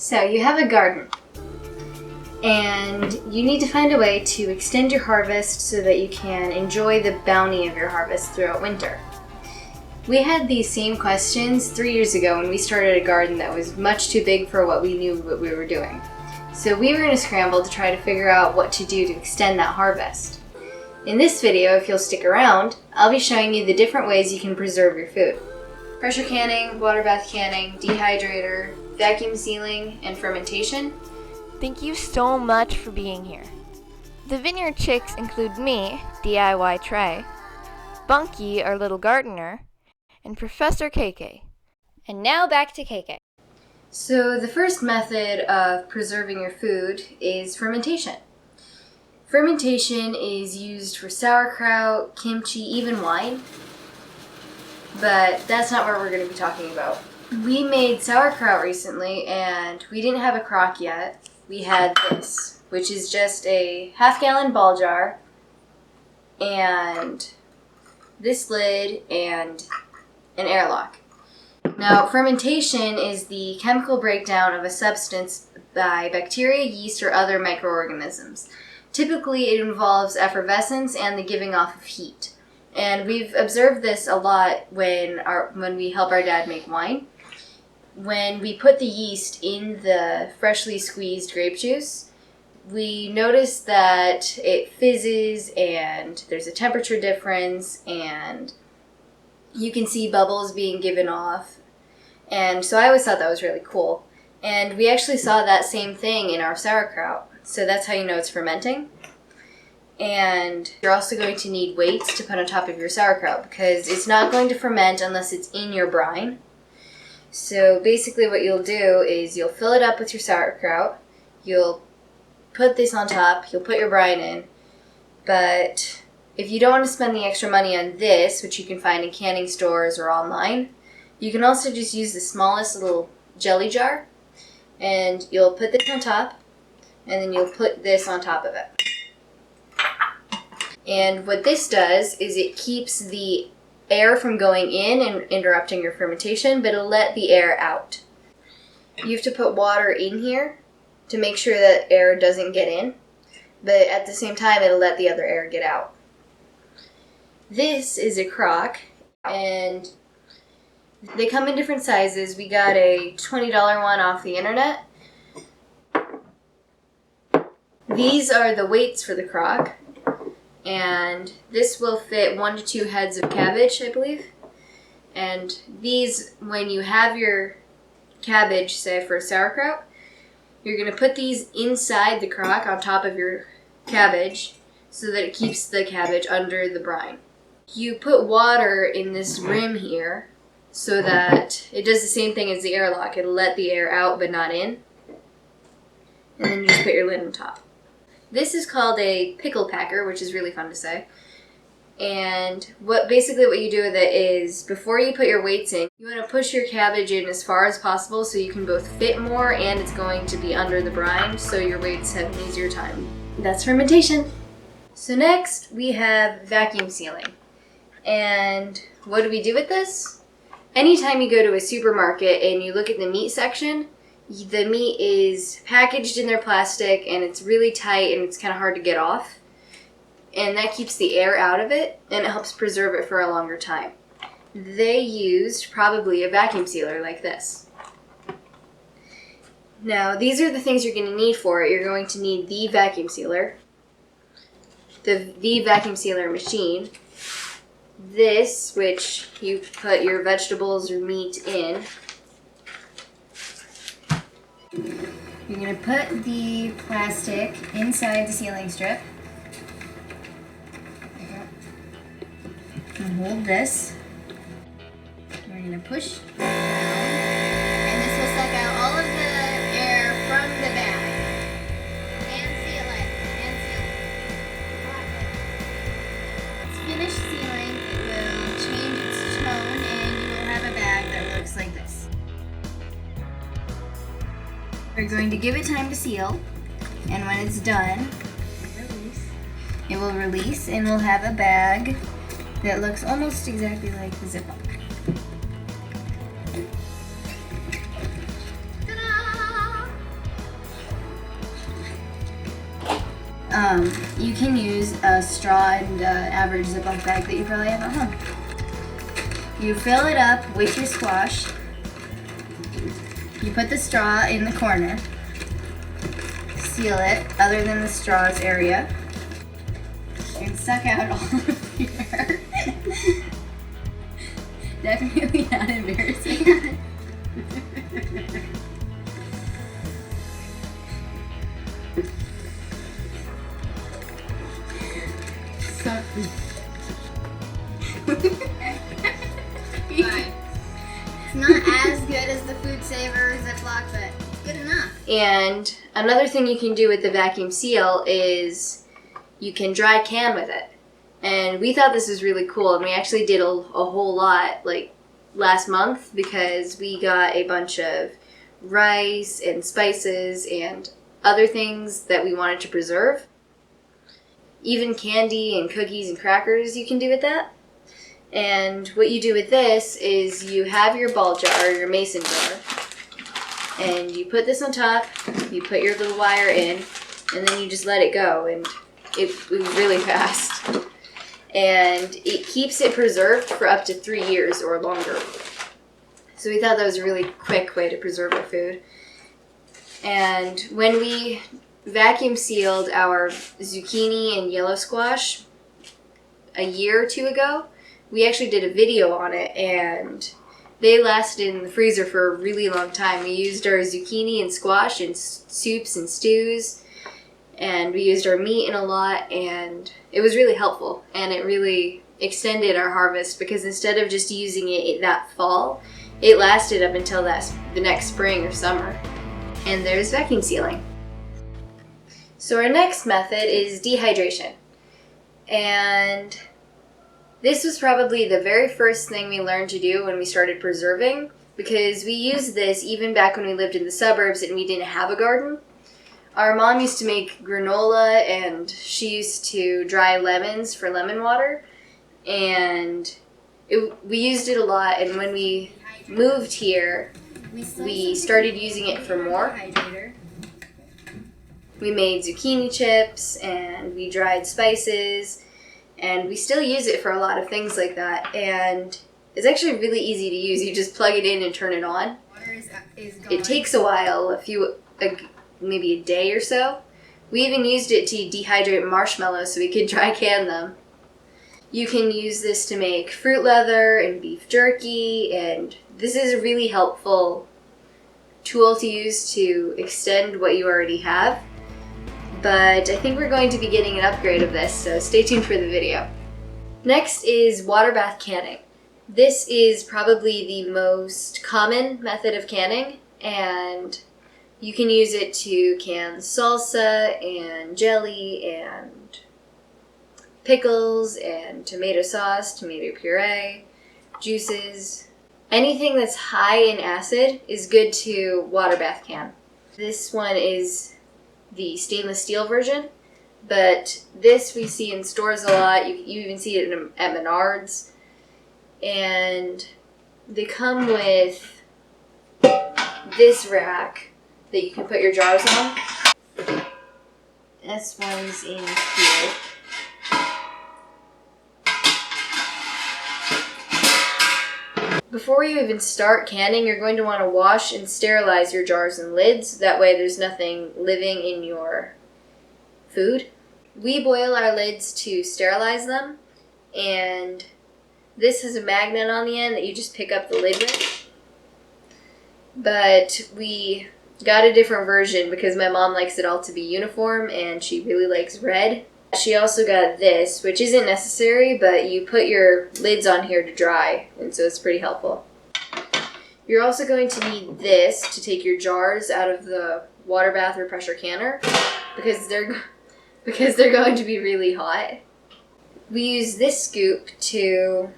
So you have a garden, and you need to find a way to extend your harvest so that you can enjoy the bounty of your harvest throughout winter. We had these same questions 3 years ago when we started a garden that was much too big for what we knew what we were doing. So we were in a scramble to try to figure out what to do to extend that harvest. In this video, if you'll stick around, I'll be showing you the different ways you can preserve your food. Pressure canning, water bath canning, dehydrator, vacuum sealing, and fermentation. Thank you so much for being here. The Vineyard chicks include me, DIY Trey, Bunky, our little gardener, and Professor KK. And now back to KK. So the first method of preserving your food is fermentation. Fermentation is used for sauerkraut, kimchi, even wine. But that's not what we're going to be talking about. We made sauerkraut recently and we didn't have a crock yet. We had this, which is just a half-gallon ball jar and this lid and an airlock. Now, fermentation is the chemical breakdown of a substance by bacteria, yeast, or other microorganisms. Typically, it involves effervescence and the giving off of heat. And we've observed this a lot when we help our dad make wine. When we put the yeast in the freshly squeezed grape juice, we notice that it fizzes and there's a temperature difference and you can see bubbles being given off. And so I always thought that was really cool. And we actually saw that same thing in our sauerkraut. So that's how you know it's fermenting. And you're also going to need weights to put on top of your sauerkraut because it's not going to ferment unless it's in your brine. So basically what you'll do is you'll fill it up with your sauerkraut, you'll put this on top, you'll put your brine in, but if you don't want to spend the extra money on this, which you can find in canning stores or online, you can also just use the smallest little jelly jar, and you'll put this on top, and then you'll put this on top of it. And what this does is it keeps the air from going in and interrupting your fermentation, but it'll let the air out. You have to put water in here to make sure that air doesn't get in, but at the same time it'll let the other air get out. This is a crock, and they come in different sizes. We got a $20 one off the internet. These are the weights for the crock. And this will fit 1 to 2 heads of cabbage, I believe. And these, when you have your cabbage, say for sauerkraut, you're going to put these inside the crock on top of your cabbage so that it keeps the cabbage under the brine. You put water in this rim here so that it does the same thing as the airlock. It'll let the air out but not in. And then you just put your lid on top. This is called a pickle packer, which is really fun to say. And basically what you do with it is, before you put your weights in, you want to push your cabbage in as far as possible so you can both fit more and it's going to be under the brine so your weights have an easier time. That's fermentation. So next we have vacuum sealing. And what do we do with this? Anytime you go to a supermarket and you look at the meat section, the meat is packaged in their plastic and it's really tight and it's kind of hard to get off. And that keeps the air out of it and it helps preserve it for a longer time. They used probably a vacuum sealer like this. Now, these are the things you're going to need for it. You're going to need the vacuum sealer, the vacuum sealer machine, this, which you put your vegetables or meat in. You're going to put the plastic inside the sealing strip. And hold this. We're going to push down. And this will suck out all of the air from the bag. And seal it. It's finished sealing. It will change its tone and you will have a bag that looks like this. We're going to give it time to seal, and when it's done, it will release and we'll have a bag that looks almost exactly like the Ziploc. Ta-da! You can use a straw and average Ziploc bag that you probably have at home. You fill it up with your squash. You put the straw in the corner. Seal it, other than the straws area. And suck out all of the air. Definitely not embarrassing. Fine. It's not as good as the Food Saver Ziploc, but it's good enough. And another thing you can do with the vacuum seal is you can dry can with it. And we thought this was really cool, and we actually did a whole lot like last month because we got a bunch of rice and spices and other things that we wanted to preserve. Even candy and cookies and crackers you can do with that. And what you do with this is you have your ball jar, your mason jar, and you put this on top, you put your little wire in, and then you just let it go, and it was really fast. And it keeps it preserved for up to 3 years or longer. So we thought that was a really quick way to preserve our food. And when we vacuum sealed our zucchini and yellow squash a year or two ago, we actually did a video on it, and they lasted in the freezer for a really long time. We used our zucchini and squash in soups and stews, and we used our meat in a lot, and it was really helpful, and it really extended our harvest because instead of just using it that fall, it lasted up until the next spring or summer. And there's vacuum sealing. So our next method is dehydration. And this was probably the very first thing we learned to do when we started preserving, because we used this even back when we lived in the suburbs and we didn't have a garden. Our mom used to make granola, and she used to dry lemons for lemon water, and we used it a lot. And when we moved here, we started using it for more. We made zucchini chips, and we dried spices, and we still use it for a lot of things like that. And it's actually really easy to use. You just plug it in and turn it on. It takes a while, maybe a day or so. We even used it to dehydrate marshmallows so we could dry can them. You can use this to make fruit leather and beef jerky, and this is a really helpful tool to use to extend what you already have. But I think we're going to be getting an upgrade of this, so stay tuned for the video. Next is water bath canning. This is probably the most common method of canning, and you can use it to can salsa and jelly and pickles and tomato sauce, tomato puree, juices. Anything that's high in acid is good to water bath can. This one is the stainless steel version, but this we see in stores a lot. You even see it at Menards, and they come with this rack that you can put your jars on. This one's in here. Before you even start canning, you're going to want to wash and sterilize your jars and lids. That way there's nothing living in your food. We boil our lids to sterilize them, and this has a magnet on the end that you just pick up the lid with. But we got a different version because my mom likes it all to be uniform, and she really likes red. She also got this, which isn't necessary, but you put your lids on here to dry, and so it's pretty helpful. You're also going to need this to take your jars out of the water bath or pressure canner because they're going to be really hot. We use this scoop to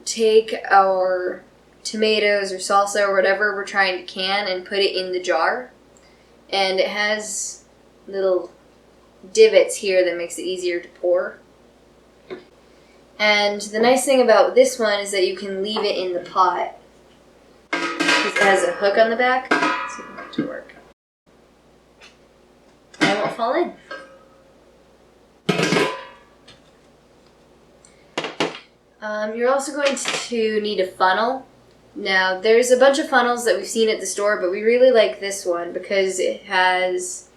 take our tomatoes or salsa or whatever we're trying to can and put it in the jar. And it has little divots here that makes it easier to pour. And the nice thing about this one is that you can leave it in the pot because it has a hook on the back. Let's see if it to work. And it won't fall in. You're also going to need a funnel. Now, there's a bunch of funnels that we've seen at the store, but we really like this one because it has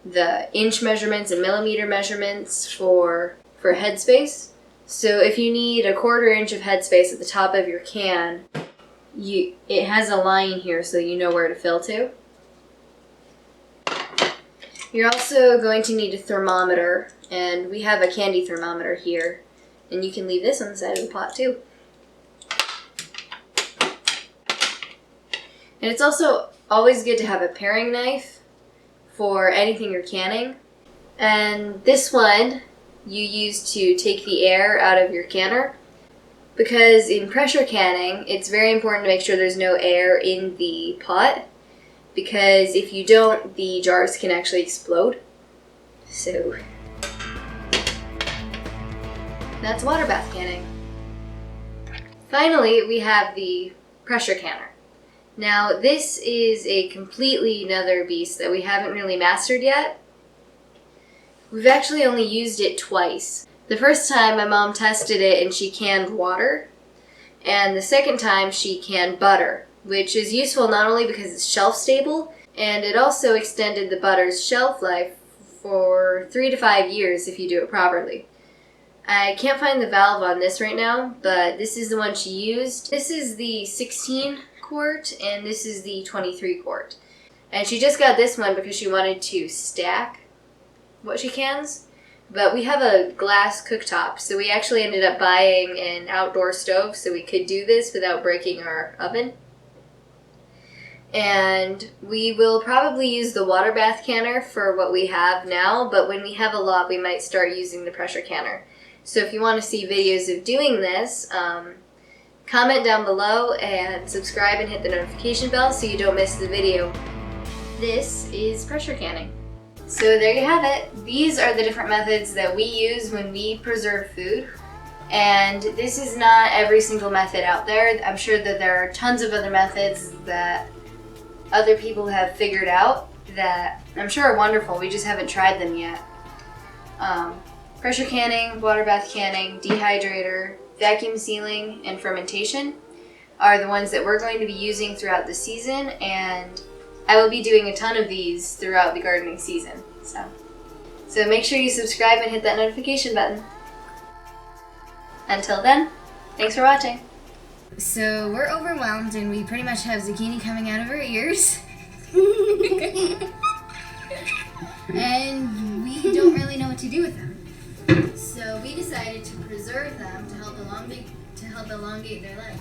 the inch measurements and millimeter measurements for headspace. So if you need a 1/4 inch of headspace at the top of your can, it has a line here so you know where to fill to. You're also going to need a thermometer, and we have a candy thermometer here, and you can leave this on the side of the pot too. And it's also always good to have a paring knife for anything you're canning. And this one you use to take the air out of your canner, because in pressure canning, it's very important to make sure there's no air in the pot, because if you don't, the jars can actually explode. So that's water bath canning. Finally, we have the pressure canner. Now, this is a completely another beast that we haven't really mastered yet. We've actually only used it twice. The first time my mom tested it and she canned water, and the second time she canned butter, which is useful not only because it's shelf stable, and it also extended the butter's shelf life for 3 to 5 years if you do it properly. I can't find the valve on this right now, but this is the one she used. This is the 16 quart, and this is the 23 quart. And she just got this one because she wanted to stack what she cans. But we have a glass cooktop, so we actually ended up buying an outdoor stove so we could do this without breaking our oven. And we will probably use the water bath canner for what we have now, but when we have a lot, we might start using the pressure canner. So if you want to see videos of doing this, comment down below and subscribe and hit the notification bell so you don't miss the video. This is pressure canning. So there you have it. These are the different methods that we use when we preserve food. And this is not every single method out there. I'm sure that there are tons of other methods that other people have figured out that I'm sure are wonderful. We just haven't tried them yet. Pressure canning, water bath canning, dehydrator, vacuum sealing, and fermentation are the ones that we're going to be using throughout the season, and I will be doing a ton of these throughout the gardening season. So make sure you subscribe and hit that notification button. Until then, thanks for watching. So we're overwhelmed and we pretty much have zucchini coming out of our ears. And we don't really know what to do with them. So we decided to preserve them to help elongate their life.